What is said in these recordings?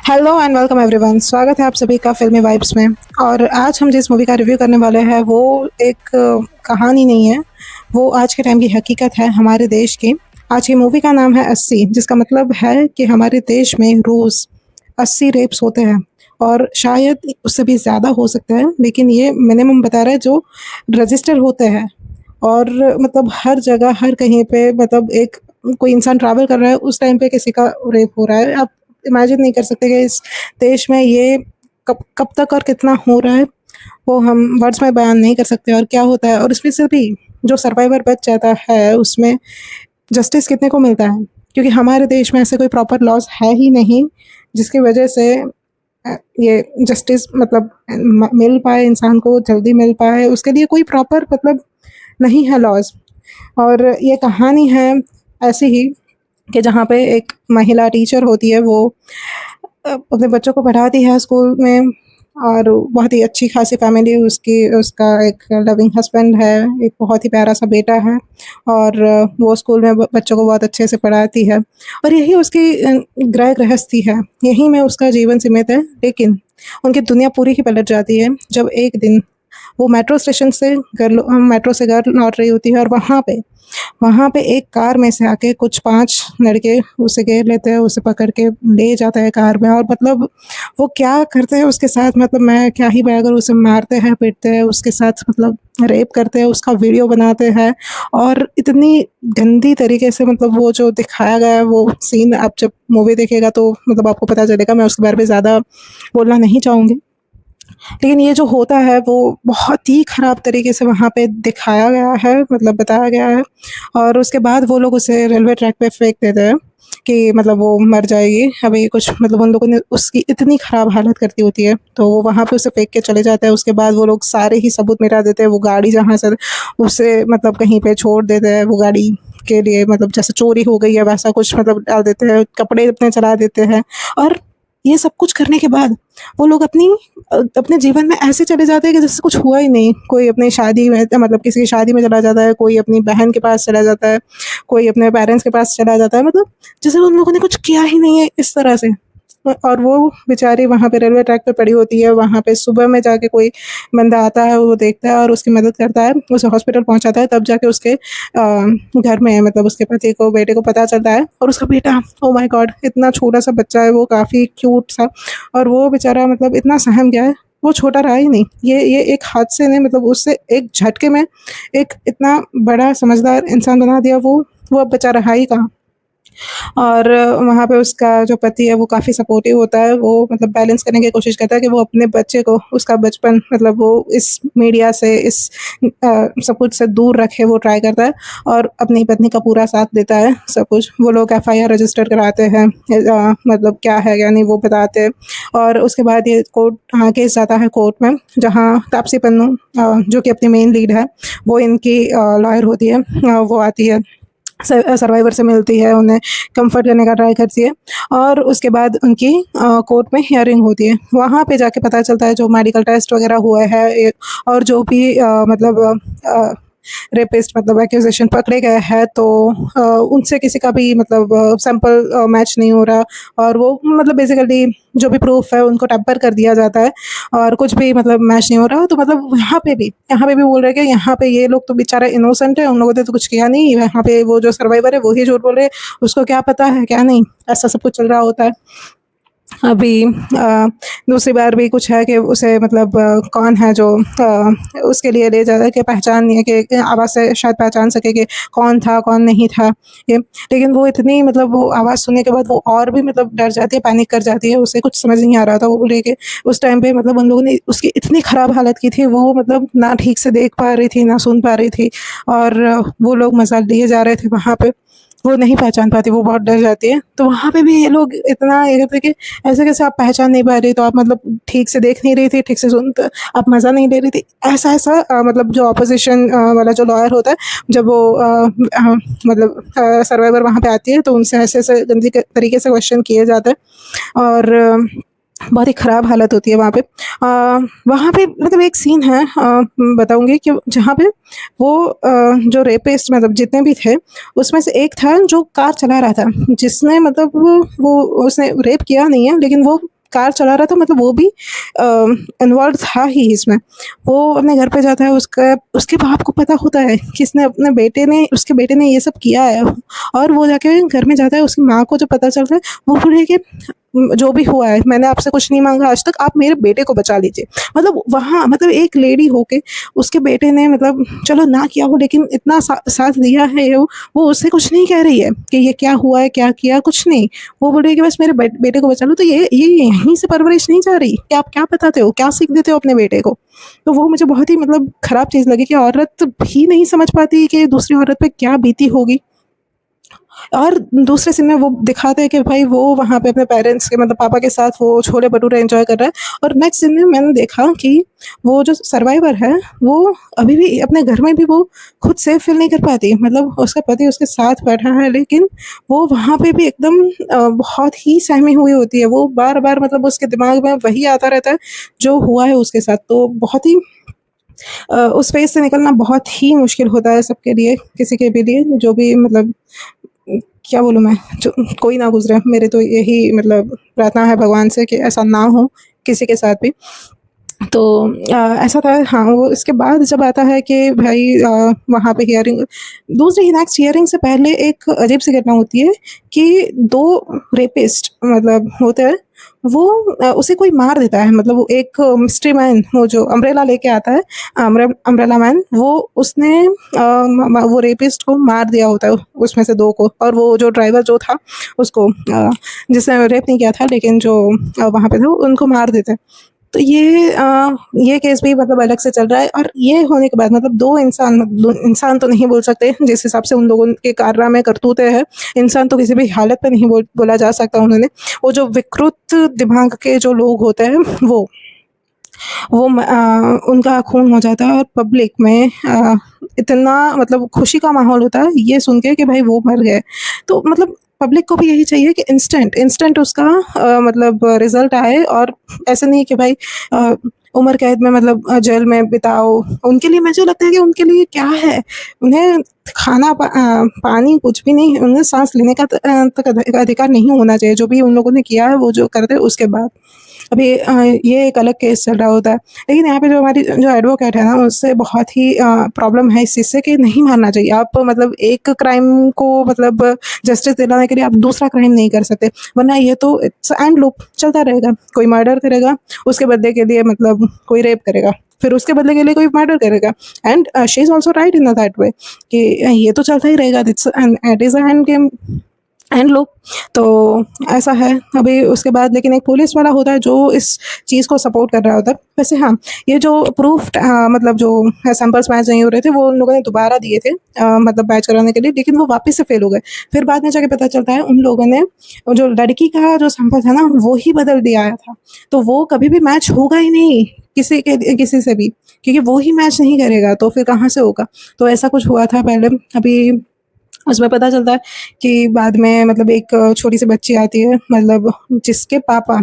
Hello and welcome everyone. स्वागत है आप सभी का फिल्मी वाइब्स में। और आज हम जिस मूवी का रिव्यू करने वाले हैं वो एक कहानी नहीं है, वो आज के टाइम की हकीकत है हमारे देश की। आज की मूवी का नाम है 80, जिसका मतलब है कि हमारे देश में रोज़ 80 रेप्स होते हैं और शायद उससे भी ज़्यादा हो सकता है, लेकिन ये मिनिमम बता रहा है जो रजिस्टर होते हैं। और मतलब हर जगह हर कहीं पे मतलब एक कोई इंसान ट्रैवल कर रहा है उस टाइम पे किसी का रेप हो रहा है। आप इमेजिन नहीं कर सकते कि इस देश में ये कब कब तक और कितना हो रहा है, वो हम वर्ड्स में बयान नहीं कर सकते। और क्या होता है और इसमें से भी जो सर्वाइवर बच जाता है उसमें जस्टिस कितने को मिलता है, क्योंकि हमारे देश में ऐसे कोई प्रॉपर लॉज है ही नहीं जिसकी वजह से ये जस्टिस मतलब मिल पाए, इंसान को जल्दी मिल पाए, उसके लिए कोई प्रॉपर मतलब नहीं है लॉज। और ये कहानी है ऐसी ही कि जहाँ पे एक महिला टीचर होती है, वो अपने बच्चों को पढ़ाती है स्कूल में। और बहुत ही अच्छी खासी फैमिली उसकी, उसका एक लविंग हस्बैंड है, एक बहुत ही प्यारा सा बेटा है। और वो स्कूल में बच्चों को बहुत अच्छे से पढ़ाती है और यही उसकी गृह गृहस्थी है, यही में उसका जीवन सीमित है। लेकिन उनकी दुनिया पूरी ही पलट जाती है जब एक दिन वो मेट्रो से घर लौट रही होती है और वहाँ पे एक कार में से आके कुछ 5 लड़के उसे घेर लेते हैं, उसे पकड़ के ले जाता है कार में। और मतलब वो क्या करते हैं उसके साथ, मतलब मैं क्या ही बयां, उसे मारते हैं, पीटते हैं, उसके साथ मतलब रेप करते हैं, उसका वीडियो बनाते हैं। और इतनी गंदी तरीके से मतलब वो जो दिखाया गया है वो सीन, आप जब मूवी देखिएगा तो मतलब आपको पता चलेगा। मैं उसके बारे में ज़्यादा बोलना नहीं चाहूँगी, लेकिन ये जो होता है वो बहुत ही ख़राब तरीके से वहाँ पे दिखाया गया है, मतलब बताया गया है। और उसके बाद वो लोग उसे रेलवे ट्रैक पे फेंक देते हैं कि मतलब वो मर जाएगी। अभी कुछ मतलब उन लोगों ने उसकी इतनी ख़राब हालत कर दी होती है, तो वो वहाँ पे उसे फेंक के चले जाते हैं। उसके बाद वो लोग सारे ही सबूत मिटा देते हैं। वो गाड़ी जहाँ से उसे मतलब कहीं पे छोड़ देते हैं, वो गाड़ी के लिए मतलब जैसे चोरी हो गई है वैसा कुछ मतलब डाल देते हैं, कपड़े अपने चला देते हैं। और ये सब कुछ करने के बाद वो लोग अपने जीवन में ऐसे चले जाते हैं कि जैसे कुछ हुआ ही नहीं। कोई अपनी शादी में मतलब किसी की शादी में चला जाता है, कोई अपनी बहन के पास चला जाता है, कोई अपने पेरेंट्स के पास चला जाता है, मतलब जैसे उन लोगों ने कुछ किया ही नहीं है इस तरह से। और वो बेचारी वहाँ पे रेलवे ट्रैक पे पड़ी होती है। वहाँ पे सुबह में जाके कोई बंदा आता है, वो देखता है और उसकी मदद करता है, उसे हॉस्पिटल पहुँचाता है। तब जाके उसके घर में मतलब उसके पति को, बेटे को पता चलता है। और उसका बेटा, ओह माय गॉड, इतना छोटा सा बच्चा है, वो काफ़ी क्यूट सा। और वो बेचारा मतलब इतना सहम गया है, वो छोटा रहा ही नहीं। ये एक हादसे ने मतलब उससे एक झटके में एक इतना बड़ा समझदार इंसान बना दिया। वो अब बेचारा रहा ही कहाँ। और वहाँ पे उसका जो पति है वो काफ़ी सपोर्टिव होता है। वो मतलब बैलेंस करने की कोशिश करता है कि वो अपने बच्चे को, उसका बचपन मतलब वो इस मीडिया से, इस सब कुछ से दूर रखे, वो ट्राई करता है। और अपनी पत्नी का पूरा साथ देता है सब कुछ। वो लोग एफआईआर रजिस्टर कराते हैं, मतलब क्या है क्या नहीं वो बताते हैं। और उसके बाद ये केस जाता है कोर्ट में, जहाँ तापसी पन्नू जो कि अपनी मेन लीड है, वो इनकी लॉयर होती है। वो आती है, सर्वाइवर से मिलती है, उन्हें कंफर्ट करने का ट्राई करती है। और उसके बाद उनकी कोर्ट में हियरिंग होती है। वहाँ पे जाके पता चलता है जो मेडिकल टेस्ट वगैरह हुआ है और जो भी मतलब रेपिस्ट मतलब एक्यूजेशन पकड़े गए हैं, तो उनसे किसी का भी मतलब सैंपल मैच नहीं हो रहा। और वो मतलब बेसिकली जो भी प्रूफ है उनको टेम्पर कर दिया जाता है और कुछ भी मतलब मैच नहीं हो रहा। तो मतलब यहाँ पे भी बोल रहे हैं कि यहाँ पे ये लोग तो बेचारा इनोसेंट है, उन लोगों ने तो कुछ किया नहीं। यहाँ पे वो जो सर्वाइवर है वो ही झूठ बोल रहे हैं, उसको क्या पता है क्या नहीं, ऐसा सब कुछ चल रहा होता है। अभी दूसरी बार भी कुछ है कि उसे मतलब कौन है जो उसके लिए ले जाता है कि पहचान नहीं है, कि आवाज़ से शायद पहचान सके कि कौन था कौन नहीं था ये। लेकिन वो इतनी मतलब वो आवाज़ सुनने के बाद वो और भी मतलब डर जाती है, पैनिक कर जाती है, उसे कुछ समझ नहीं आ रहा था। वो बोल रही है कि उस टाइम पे मतलब उन लोगों ने उसकी इतनी ख़राब हालत की थी, वो मतलब ना ठीक से देख पा रही थी ना सुन पा रही थी। और वो लोग मज़ा लिए जा रहे थे वहाँ पे, वो नहीं पहचान पाती, वो बहुत डर जाती है। तो वहाँ पे भी ये लोग इतना ये करते कि ऐसे कैसे आप पहचान नहीं पा रही, तो आप मतलब ठीक से देख नहीं रही थी, ठीक से सुन तो आप मज़ा नहीं ले रही थी, ऐसा मतलब जो अपोजिशन वाला जो लॉयर होता है, जब वो मतलब सर्वाइवर वहाँ पे आती है तो उनसे ऐसे गंदी तरीके से क्वेश्चन किए जाते हैं। और बहुत ही ख़राब हालत होती है वहाँ पे। वहाँ पे मतलब एक सीन है, बताऊँगी कि जहाँ पे वो जो रेपिस्ट मतलब जितने भी थे, उसमें से एक था जो कार चला रहा था, जिसने मतलब वो उसने रेप किया नहीं है, लेकिन वो कार चला रहा था, मतलब वो भी इन्वॉल्व था ही इसमें। वो अपने घर पे जाता है, उसके बाप को पता होता है कि इसने उसके बेटे ने ये सब किया है, और वो जाके घर में जाता है। उसकी माँ को जब पता चलता है, वो बोले कि जो भी हुआ है, मैंने आपसे कुछ नहीं मांगा आज तक, आप मेरे बेटे को बचा लीजिए। मतलब वहाँ, मतलब एक लेडी होके उसके बेटे ने, मतलब चलो ना किया हो, लेकिन इतना साथ दिया है, वो उससे कुछ नहीं कह रही है कि ये क्या हुआ है, क्या किया, कुछ नहीं। वो बोल रही है कि बस मेरे बेटे को बचा लो। तो ये यहीं से परवरिश नहीं जा रही कि आप क्या बताते हो, क्या सीख देते हो अपने बेटे को। तो वो मुझे बहुत ही मतलब खराब चीज़ लगी कि औरत भी नहीं समझ पाती कि दूसरी औरत पे क्या बीती होगी। और दूसरे सीन में वो दिखाते हैं कि भाई वो वहाँ पे अपने पेरेंट्स के, मतलब पापा के साथ वो छोले भटूरे एंजॉय कर रहा है। और नेक्स्ट सीन में मैंने देखा कि वो जो सर्वाइवर है, वो अभी भी अपने घर में भी वो खुद सेफ फील नहीं कर पाती। मतलब उसका पति उसके साथ बैठा है, लेकिन वो वहाँ पे भी एकदम बहुत ही सहमी हुई होती है। वो बार बार, मतलब उसके दिमाग में वही आता रहता है जो हुआ है उसके साथ। तो बहुत ही उस फेज से निकलना बहुत ही मुश्किल होता है सबके लिए, किसी के भी लिए, जो भी, मतलब क्या बोलूँ मैं, जो कोई ना गुजरे। मेरे तो यही मतलब प्रार्थना है भगवान से कि ऐसा ना हो किसी के साथ भी। तो ऐसा था। हाँ, वो इसके बाद जब आता है कि भाई वहाँ पे हियरिंग, दूसरी नेक्स्ट हियरिंग से पहले एक अजीब सी घटना होती है कि दो रेपिस्ट मतलब होते हैं, वो उसे कोई मार देता है। मतलब वो एक मिस्ट्री मैन, वो जो अम्ब्रेला लेके आता है, अम्ब्रेला मैन, वो उसने वो रेपिस्ट को मार दिया होता है, उसमें से दो को। और वो जो ड्राइवर जो था उसको, जिसने रेप नहीं किया था लेकिन जो वहाँ पे थे, उनको मार देते हैं। तो ये केस भी मतलब अलग से चल रहा है। और ये होने के बाद, मतलब दो इंसान तो नहीं बोल सकते जिस हिसाब से उन लोगों के कारनामे करतूते हैं। इंसान तो किसी भी हालत में नहीं बोला जा सकता उन्होंने। वो जो विकृत दिमाग के जो लोग होते हैं, उनका खून हो जाता है। और पब्लिक में इतना मतलब खुशी का माहौल होता है ये सुन के कि भाई वो मर गए। तो मतलब पब्लिक को भी यही चाहिए कि इंस्टेंट उसका मतलब रिजल्ट आए। और ऐसे नहीं कि भाई उम्र कैद में, मतलब जेल में बिताओ। उनके लिए मुझे लगता है कि उनके लिए क्या है, उन्हें खाना पानी कुछ भी नहीं, उन्हें सांस लेने का तक अधिकार नहीं होना चाहिए। जो भी उन लोगों ने किया है वो जो करते हैं उसके बाद। अभी ये एक अलग केस चल रहा होता है। लेकिन यहाँ पे जो हमारी जो एडवोकेट है ना, उससे बहुत ही प्रॉब्लम है इस चीज़ से कि नहीं मारना चाहिए। आप मतलब एक क्राइम को मतलब जस्टिस दिलाने के लिए आप दूसरा क्राइम नहीं कर सकते, वरना ये तो इट्स एंड लूप चलता रहेगा। कोई मर्डर करेगा, उसके बदले के लिए मतलब कोई रेप करेगा, फिर उसके बदले के लिए कोई मर्डर करेगा। And she is also right in that way कि ये तो चलता ही रहेगा। It is a end game, and low. तो ऐसा है। अभी उसके बाद लेकिन एक पुलिस वाला होता है जो इस चीज़ को सपोर्ट कर रहा होता है। वैसे हाँ, ये जो प्रूफ मतलब जो सैंपल्स मैच नहीं हो रहे थे, वो उन लोगों ने दोबारा दिए थे मतलब मैच कराने के लिए, लेकिन वो वापस से फेल हो गए। फिर बाद में जाके पता चलता है उन लोगों ने जो लड़की का जो सैंपल था ना, वो ही बदल दिया था। तो वो कभी भी मैच होगा ही नहीं किसी से भी, क्योंकि वो ही मैच नहीं करेगा तो फिर कहाँ से होगा। तो ऐसा कुछ हुआ था पहले। अभी उसमें पता चलता है कि बाद में मतलब एक छोटी सी बच्ची आती है, मतलब जिसके पापा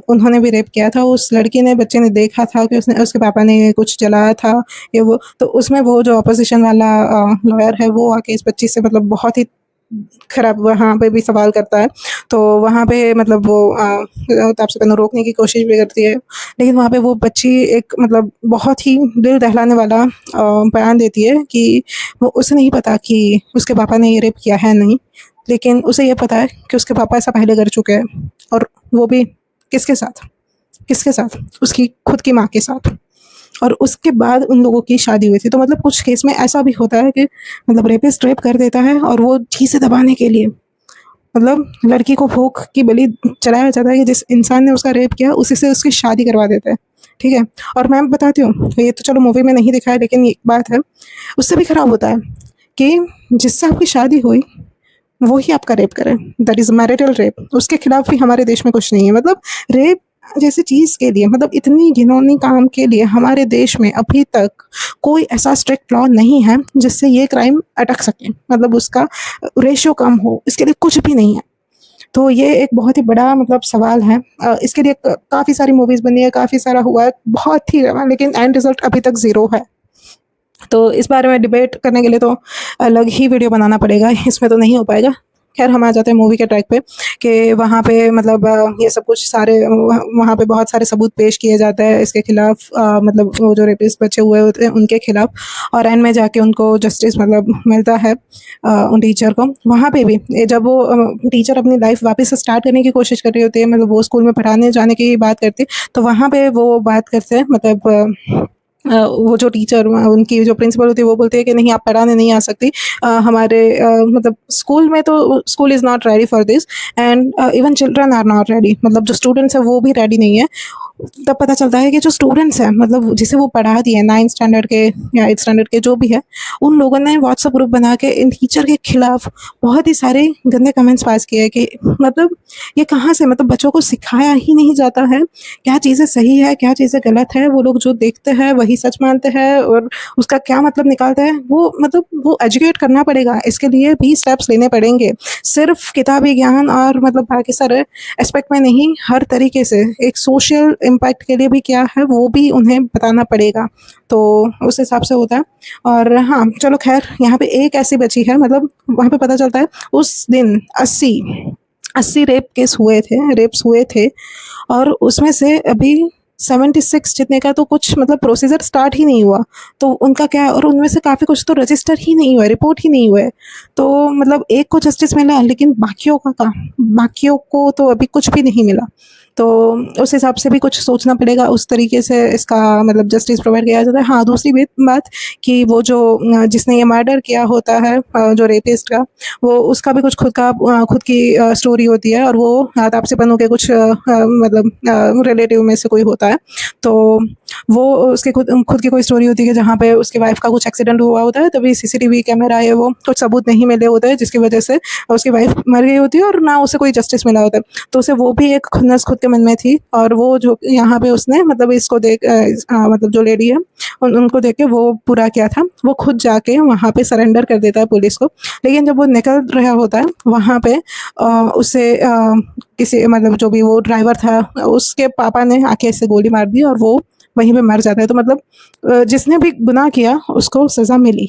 उन्होंने भी रेप किया था। उस लड़की ने, बच्चे ने देखा था कि उसके पापा ने कुछ जलाया था, ये वो। तो उसमें वो जो अपोजिशन वाला लॉयर है, वो आके इस बच्ची से मतलब बहुत ही खराब वहाँ पे भी सवाल करता है। तो वहाँ पे मतलब वो तापसी पन्नू रोकने की कोशिश भी करती है, लेकिन वहाँ पे वो बच्ची एक मतलब बहुत ही दिल दहलाने वाला बयान देती है कि वो, उसे नहीं पता कि उसके पापा ने ये रेप किया है नहीं, लेकिन उसे ये पता है कि उसके पापा ऐसा पहले कर चुके हैं। और वो भी किसके साथ? किसके साथ? उसकी खुद की माँ के साथ। और उसके बाद उन लोगों की शादी हुई थी। तो मतलब कुछ केस में ऐसा भी होता है कि मतलब रेपिस्ट रेप कर देता है, और वो चीज़ें दबाने के लिए मतलब लड़की को भूख की बलि चढ़ाया जाता है कि जिस इंसान ने उसका रेप किया उसी से उसकी शादी करवा देते हैं। ठीक है? और मैं बताती हूँ, ये तो चलो मूवी में नहीं दिखाया, लेकिन एक बात है, उससे भी खराब होता है कि जिससे आपकी शादी हुई वो ही आपका रेप करे। That is marital rape. उसके खिलाफ भी हमारे देश में कुछ नहीं है। मतलब रेप जैसी चीज़ के लिए, मतलब इतनी घिनौनी काम के लिए हमारे देश में अभी तक कोई ऐसा स्ट्रिक्ट लॉ नहीं है जिससे ये क्राइम अटक सके, मतलब उसका रेशियो कम हो। इसके लिए कुछ भी नहीं है। तो ये एक बहुत ही बड़ा मतलब सवाल है। इसके लिए काफ़ी सारी मूवीज़ बनी है, काफ़ी सारा हुआ है, बहुत ही, लेकिन एंड रिजल्ट अभी तक ज़ीरो है। तो इस बारे में डिबेट करने के लिए तो अलग ही वीडियो बनाना पड़ेगा, इसमें तो नहीं हो पाएगा। खैर हम आ जाते हैं मूवी के ट्रैक पे कि वहाँ पे मतलब ये सब कुछ सारे वहाँ पे बहुत सारे सबूत पेश किए जाते हैं इसके खिलाफ, मतलब वो जो रेपिस्ट बचे हुए होते हैं उनके खिलाफ, और एंड में जाके उनको जस्टिस मतलब मिलता है उन टीचर को। वहाँ पे भी जब वो टीचर अपनी लाइफ वापस से स्टार्ट करने की कोशिश कर रही होती है, मतलब वो स्कूल में पढ़ाने जाने की बात करती है, तो वहाँ पे वो बात करते हैं मतलब वो जो टीचर उनकी जो प्रिंसिपल होती है वो बोलती है कि नहीं आप पढ़ाने नहीं आ सकती, हमारे मतलब स्कूल में तो school is not ready for this, and even children are not ready, मतलब जो स्टूडेंट्स है वो भी रेडी नहीं है। तब पता चलता है कि जो स्टूडेंट्स हैं मतलब जिसे वो पढ़ा दिए 9th स्टैंडर्ड के या 8th स्टैंडर्ड के जो भी है, उन लोगों ने व्हाट्सएप ग्रुप बना के इन टीचर के खिलाफ बहुत ही सारे गंदे कमेंट्स पास किए हैं कि मतलब ये कहाँ से, मतलब बच्चों को सिखाया ही नहीं जाता है क्या चीज़ें सही है क्या चीज़ें गलत है, वो लोग जो देखते हैं वही सच मानते हैं और उसका क्या मतलब निकालते हैं, वो मतलब वो एजुकेट करना पड़ेगा, इसके लिए भी स्टेप्स लेने पड़ेंगे, सिर्फ किताबी ज्ञान और मतलब बाकी सारे एस्पेक्ट में नहीं, हर तरीके से एक सोशल इम्पैक्ट के लिए भी क्या है वो भी उन्हें बताना पड़ेगा, तो उस हिसाब से होता है। और हाँ चलो खैर यहाँ पे एक ऐसी बची है, मतलब वहाँ पे पता चलता है उस दिन 80 रेप्स हुए थे और उसमें से अभी 76 जितने का तो कुछ मतलब प्रोसीजर स्टार्ट ही नहीं हुआ, तो उनका क्या है, और उनमें से काफ़ी कुछ तो रजिस्टर ही नहीं हुआ है, रिपोर्ट ही नहीं हुआ है, तो मतलब एक को जस्टिस मिला लेकिन बाकियों का कहाँ, बाकियों को तो अभी कुछ भी नहीं मिला, तो उस हिसाब से भी कुछ सोचना पड़ेगा, उस तरीके से इसका मतलब जस्टिस प्रोवाइड किया जाता है। हाँ दूसरी बात कि वो जो जिसने ये मर्डर किया होता है जो रेपिस्ट का, वो उसका भी कुछ खुद की स्टोरी होती है, और वो तापसीपन्नू के कुछ मतलब रिलेटिव में से कोई होता है, तो वो उसके खुद की कोई स्टोरी होती है कि जहाँ पे उसकी वाइफ का कुछ एक्सीडेंट हुआ होता है, तभी सीसीटीवी कैमरा है वो कुछ सबूत नहीं मिले होते हैं जिसकी वजह से उसकी वाइफ मर गई होती है और ना उसे कोई जस्टिस मिला होता है, तो उसे वो भी एक खुन्नस खुद के मन में थी, और वो जो यहाँ पे उसने मतलब इसको देख मतलब जो लेडी है उनको देख के वो पूरा किया था, वो खुद जाके वहाँ पे सरेंडर कर देता है पुलिस को, लेकिन जब वो निकल रहा होता है वहाँ पे उसे किसी मतलब जो भी वो ड्राइवर था उसके पापा ने आके इससे गोली मार दी और वो वहीं पे मर जाता है, तो मतलब जिसने भी गुनाह किया उसको सज़ा मिली।